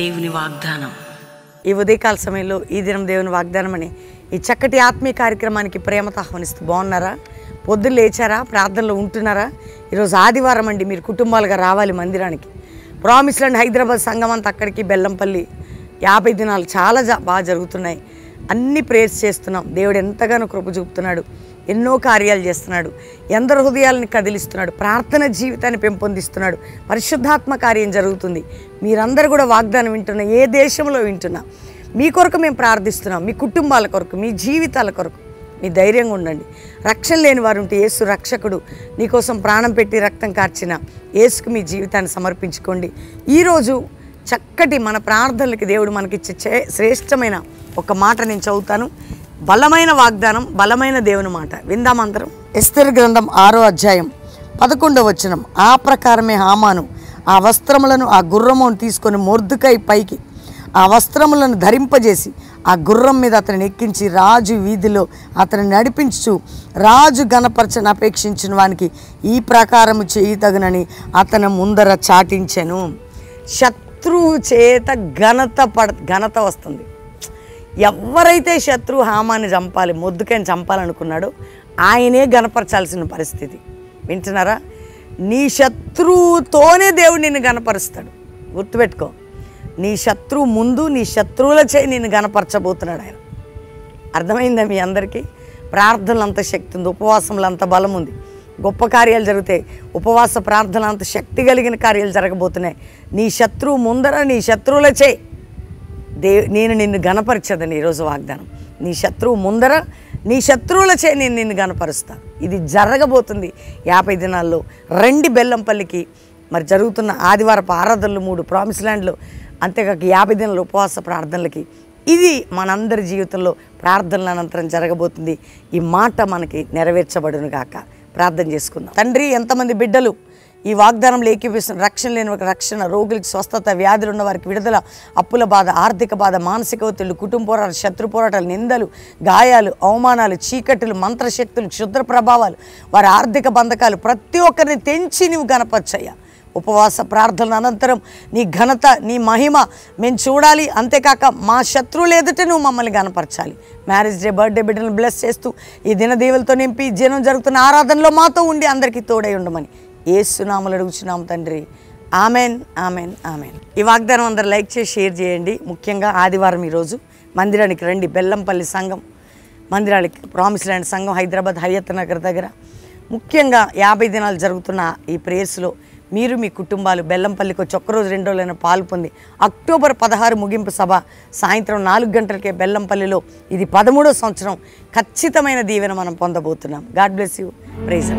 దేవుని వాగ్దానం. ఈ ఉదయకాల సమయంలో ఈ దినం దేవుని వాగ్దానం అని ఈ చక్కటి ఆత్మీయ కార్యక్రమానికి ప్రేమతో ఆహ్వానిస్తూ బాగున్నారా? పొద్దున్న లేచారా? ప్రార్థనలో ఉంటున్నారా? ఈరోజు ఆదివారం అండి. మీరు కుటుంబాలుగా రావాలి మందిరానికి. ప్రామిస్ ల్యాండ్ హైదరాబాద్ సంఘం అంతా అక్కడికి, బెల్లంపల్లి 50 దినాలు చాలా బాగా జరుగుతున్నాయి. అన్ని ప్రేయర్స్ చేస్తున్నాం. దేవుడు ఎంతగానో కృప చూపుతున్నాడు, ఎన్నో కార్యాలు చేస్తున్నాడు, ఎందరు హృదయాలను కదిలిస్తున్నాడు, ప్రార్థన జీవితాన్ని పెంపొందిస్తున్నాడు, పరిశుద్ధాత్మ కార్యం జరుగుతుంది. మీరందరూ కూడా వాగ్దానం వింటున్నా, ఏ దేశంలో వింటున్నా, మీ కొరకు మేము ప్రార్థిస్తున్నాం. మీ కుటుంబాల కొరకు, మీ జీవితాల కొరకు మీ ధైర్యంగా ఉండండి. రక్షణ లేని వారు ఉంటే యేసు రక్షకుడు, నీకోసం ప్రాణం పెట్టి రక్తం కార్చిన యేసుకు మీ జీవితాన్ని సమర్పించుకోండి. ఈరోజు చక్కటి మన ప్రార్థనలకి దేవుడు మనకిచ్చే శ్రేష్టమైన ఒక మాట నేను చదువుతాను. బలమైన వాగ్దానం, బలమైన దేవుని మాట విందామంతరం. ఎస్తేరు గ్రంథం 6వ అధ్యాయం 11వ వచనం. ఆ ప్రకారమే హామాను ఆ వస్త్రములను ఆ గుర్రమును తీసుకొని మొర్దుకై పైకి ఆ వస్త్రములను ధరింపజేసి ఆ గుర్రం మీద అతన్ని ఎక్కించి రాజు వీధిలో అతన్ని నడిపించు రాజు గణపరచని అపేక్షించిన వానికి ఈ ప్రకారము చేయి తగునని అతని ముందర చాటించెను. శత్రువు చేత ఘనత వస్తుంది. ఎవరైతే శత్రువు హామాన్ని చంపాలి, మొద్దుకని చంపాలనుకున్నాడో ఆయనే గణపరచాల్సిన పరిస్థితి. వింటున్నారా? నీ శత్రువుతోనే దేవుడు నిన్ను గణపరుస్తాడు. గుర్తుపెట్టుకో, నీ శత్రువు ముందు నీ శత్రువుల చేయి నిన్ను గణపరచబోతున్నాడు ఆయన. అర్థమైందా మీ అందరికీ? ప్రార్థనలు అంత శక్తి ఉంది, ఉపవాసంలో అంత బలం ఉంది, గొప్ప కార్యాలు జరుగుతాయి. ఉపవాస ప్రార్థన అంత శక్తి కలిగిన కార్యాలు జరగబోతున్నాయి. నీ శత్రువు ముందర నీ శత్రువుల చేయి నేను నిన్ను గణపరచదని ఈరోజు వాగ్దానం. నీ శత్రువు ముందర నీ శత్రువుల చేయి నేను నిన్ను గణపరుస్తా. ఇది జరగబోతుంది 50 దినాల్లో. రండి బెల్లంపల్లికి. మరి జరుగుతున్న ఆదివారపు ఆరాధనలు 3 ప్రామిస్ ల్యాండ్లో, అంతేకాక 50 దినాల ఉపవాస ప్రార్థనలకి ఇది మనందరి జీవితంలో ప్రార్థనల అనంతరం జరగబోతుంది. ఈ మాట మనకి నెరవేర్చబడును గాక. ప్రార్థన చేసుకుందాం. తండ్రి, ఎంతమంది బిడ్డలు ఈ వాగ్దానంలో ఏకీపిస్తున్న రక్షణ లేని వారికి రక్షణ, రోగులకి స్వస్థత, వ్యాధులు ఉన్న వారికి విడుదల, అప్పుల బాధ, ఆర్థిక బాధ, మానసిక ఒత్తిళ్లు, కుటుంబ పోరాటాలు, శత్రు పోరాటాలు, నిందలు, గాయాలు, అవమానాలు, చీకటులు, మంత్రశక్తులు, క్షుద్ర ప్రభావాలు, వారి ఆర్థిక బంధకాలు ప్రతి ఒక్కరిని తెంచి నువ్వు గణపరచయ్యా. ఉపవాస ప్రార్థన అనంతరం నీ ఘనత, నీ మహిమ మేము చూడాలి. అంతేకాక మా శత్రువులు ఎదుట నువ్వు మమ్మల్ని గణపరచాలి. మ్యారేజ్ డే, బర్త్డే బిడ్డలను బ్లెస్ చేస్తూ ఈ దినదీవులతో నింపి జనం జరుగుతున్న ఆరాధనలో మాతో ఉండి అందరికీ తోడై ఉండమని యేసు నామములో అడుగుచున్నాం తండ్రి. Amen, amen, amen. ఈ వాగ్దానం అందరూ లైక్ చేసి షేర్ చేయండి. ముఖ్యంగా ఆదివారం ఈరోజు మందిరానికి రండి. బెల్లంపల్లి సంఘం మందిరానికి, ప్రామిస్ ల్యాండ్ సంఘం హైదరాబాద్ హయత్ నగర్ దగ్గర ముఖ్యంగా 50 దినాలు జరుగుతున్న ఈ ప్రేయర్స్లో మీరు మీ కుటుంబాలు బెల్లంపల్లికి వచ్చి ఒక్కరోజు 2 రోజులైనా పాలు పొంది అక్టోబర్ 16 ముగింపు సభ సాయంత్రం 4 గంటలకే బెల్లంపల్లిలో. ఇది 13వ సంవత్సరం. ఖచ్చితమైన దీవెన మనం పొందబోతున్నాం. God bless you. ప్రైజ్.